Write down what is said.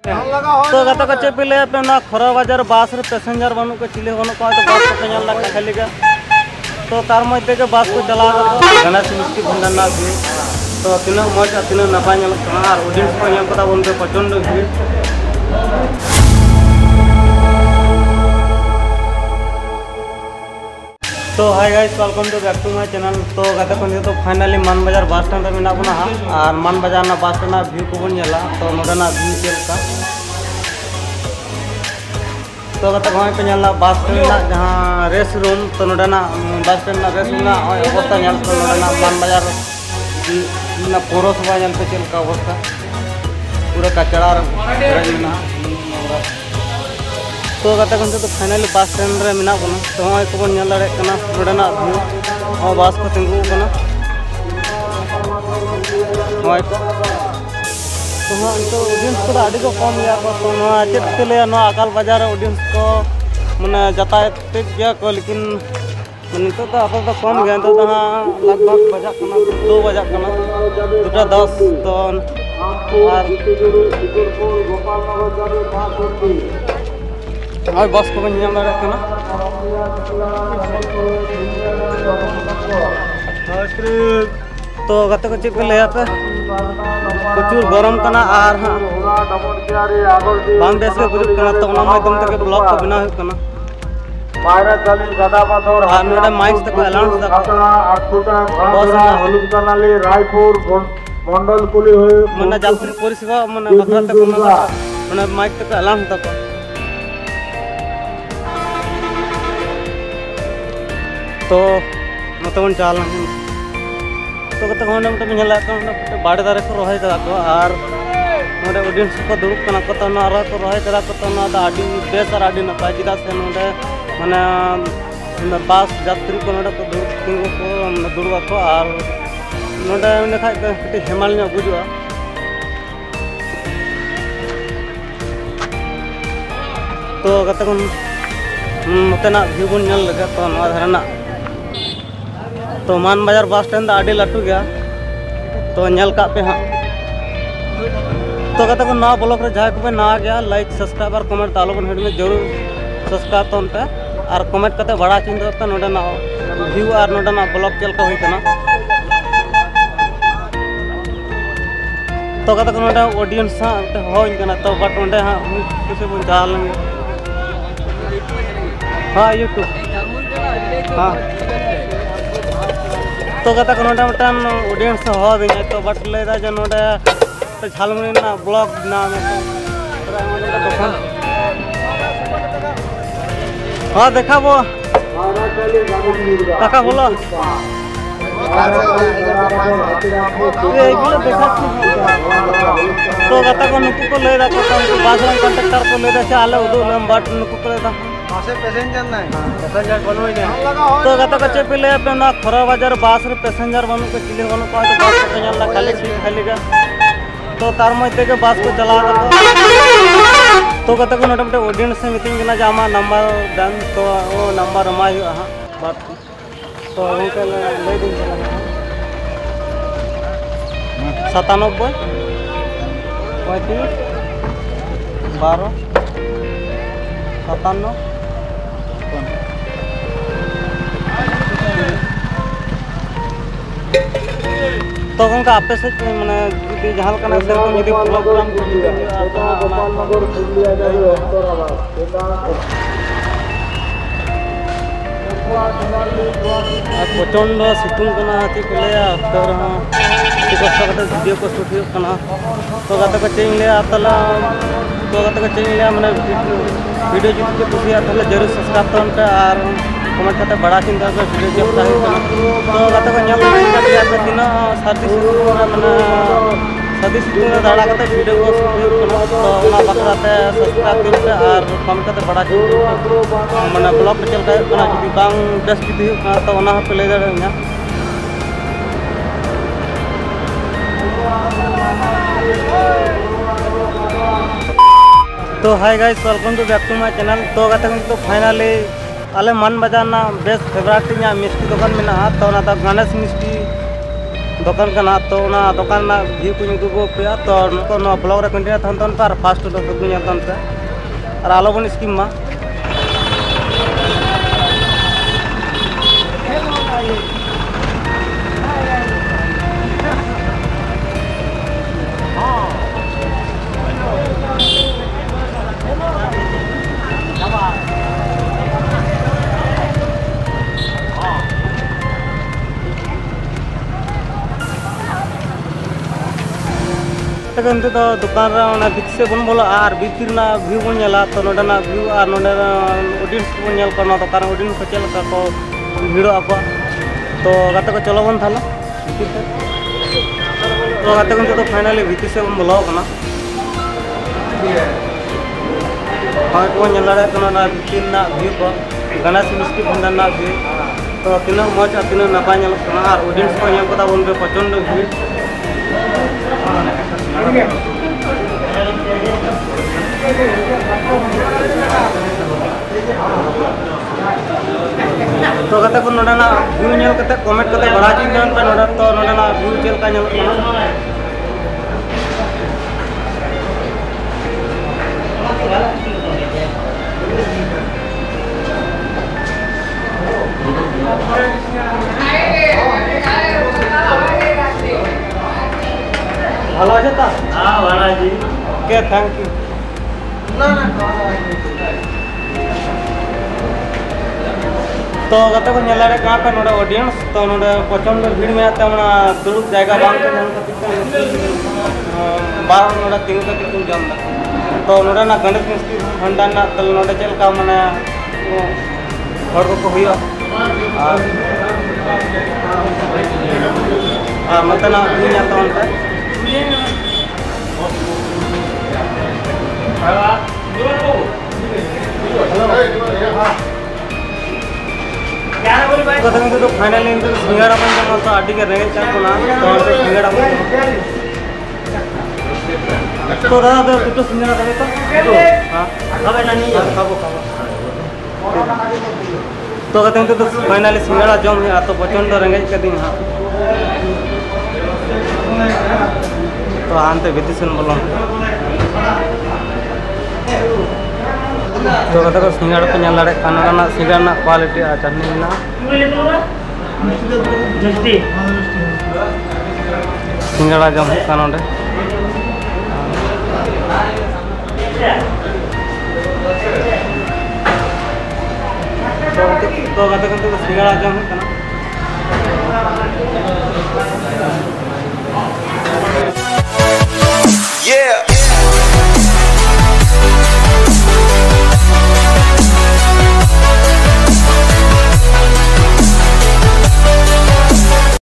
तो गत को चेपी ले पे ना खरा बाजार बास रे पैसेंजर बनू के चिले बनू को तो बास को ñal ला खाली के तो तार मध्य के बास को चला गणेश मिष्टि भंडार ना भी तो तीन मज तीन नपाय ñal kana और ऑडियंस को ñam पता बोलते प्रचंड भीड़। तो hi guys welcome to back to my channel. तो गत को तो फाइनली मान बाजार बस स्टैंड रे मेना बना और मान बाजार ना बस स्टैंड व्यू को बन ñala तो नोडना व्यू चलका तो गत को पे ñala बस स्टैंड ना जहां रेस रूम तो नोडना बस स्टैंड ना रेस रूम ना अवस्था ñal तो नोडना मान बाजार ना पौरसभा ñal पे चलका अवस्था पूरा कचरा ना तो गत को तो फाइनली बस स्टैंड रे मेना बना तो हय को बन ñal दाड़े कना नोडना व्यू और बस को तिंगु कना हय को तो हाँ तो ऑडियंस को आड़ी को कम गया को तो चेक के लिए अकाल बाजार ऑडियंस को मैंने यातायात गया को लेकिन नित तो आप तो कम गया तो हाँ लगभग बजा 2 बजा 2:10 तो और बस को बन ñam दाड़े कना तो गत को चेक ले पे प्रचुर गरम कना और हाँ बांग बेस के बुजुर्ग कना तो उना माध्यम तक ब्लॉग को बना हुई कना और नोडे माइक तक अलाउंस तक बस ना हलुम कनाली रायपुर मंडल कुली होय मने यात्री परिसेवा मने बखरा तक मने माइक तक अलाउंस तक तो मतवन चाल तो कत मोटे ñala बाड़े दारे को रहा को और नोडे ऑडियंस को दुड़ुब कना को तो नारा को रहा को तो ना आडी बेस और आडी नपाय चेदा से नोडे माने बस यात्री को नोडे को दुड़ुब को दुड़ुब को और नोडे ने खाय कटी हेमाल ने बुजुआ तो कत को मतना व्यू बन ñal लगा तो ना धरना तो मान बाजार बस स्टैंड आड़ी लाटू गया तो ñal का पे हाँ तो कहते को ना ब्लॉग रे जहाँ को पे ना गया लाइक सब्सक्राइब और कमेंट तालो बन हेड में जरूर सब्सक्राइब तो उनपे और कमेंट करते बड़ा चिंता पे नोडे ना व्यू और नोडे ना ब्लॉग चल का हुई कना तो कहते को नोडे ऑडियंस हाँ होई कना तो बट नोडे हाँ किसी बन चाल हाँ यूट्यूब हाँ तो कता को नोडे मटन ऑडियंस हो दिने तो बट लेदा जे नोडे तो झालमुड़ी ना ब्लॉग ना में तो हां देखा वो काका बोलो ये इगलो देखा तो कता को नुकु को लेदा को बासरम कंडक्टर को लेदा से आले उदुलम बट नुकु को लेदा पैसेंजर ना पैसेंजर बोलो ही तो गत को चेपी ले पे ना खरा बाजार बास रे पैसेंजर बनू के चिले बनू को तो बस को ñal ला खाली का तो तार मध्य के बस को चला तो गत को नोटे ऑडियंस से मीटिंग ना जामा नंबर दन तो वो नंबर रमाय हां बात तो उनके ले दिन चला 97 35 12 57 तो उनका आपे से माने जदी जहां कना से को जदी प्रोग्राम गोपालनगर दिल्ली जाई उत्तराबाद प्रचंड सितुंग कना ती को ले आफ्टर हां टिकट सकते वीडियो को शूट कना तो गत को चेंग ले आतला तो गत को चेंग ले माने वीडियो जदी के खुशी आतला जरूर सब्सक्राइब तो उनका और कमेंट करते बड़ा चिंता पे वीडियो जब ताही तो गत को ñam का पे दिन सर्दी माने सर्दी सितुंग दाड़ा करते वीडियो को शूट तो ना बकराते सब्सक्राइब करते और कमेंट करते बड़ा चिंता माने ब्लॉग पे चल का कना जदी बांग बेस्ट जदी तो ओना पे ले दाड़ा तो hi guys welcome to back to my channel. तो तो फाइनली आले मान बाजार ना बेस्ट फेवरेट मिष्टि दुकान में तो गणेश मिष्टि दुकान करना तो दुकान व्यू को उदूग पे तो ब्लॉग रे कंटिन्यू थान पे और फास्ट दो पे और आलो बन स्कीम मा तो दुकान भीत से बन बोला और भीतर व्यू बन तो ना व्यू और ऑडियंस बन दुकान ऑडियंस को चलका को भिड़ो को तो गाते को चलो बन था तो गाते को तो फाइनली भीतर से बन बोलो हाँ को भीतर व्यू को गणेश मिस्टी भंडार व्यू तो तीन मज और तीन नपाय और ऑडियंस को बन प्रचंड भीड़ तो कते को नोडना व्यू नेल कते कमेंट कते बड़ा चिन पे नोडा तो नोडना व्यू चेल का नेल हेलो अजता हां वाला जी ओके थैंक यू ना तो गते को नेला रे का पे नोडे ऑडियंस तो नोडे प्रचंड भीड़ में आते मना दुरुक जायगा बांग के जन बार नोडे तीन का तीन जन तो नोडे ना गणेश मिस्त्री भंडार ना तल नोडे चल का माने हर को होइयो आ मत ना भीड़ आता उनका तो फाइनली सिंगाड़ा बन तो आटी के रेंगे चल ना तो सिंगाड़ा बन तो दादा तो सिंगाड़ा देवे तो हां खाबे ना नहीं खाबो तो कहते तो फाइनली सिंगाड़ा जम है तो प्रचंड रेंगे के दिन हां तो आनते विदिशन बोलो तो कहते को सिंगाड़ा पे नल लड़े खाना सिंगाड़ा क्वालिटी आ चटनी ना सिंगाड़ा जम कान तो कहते सिंगाड़ा जम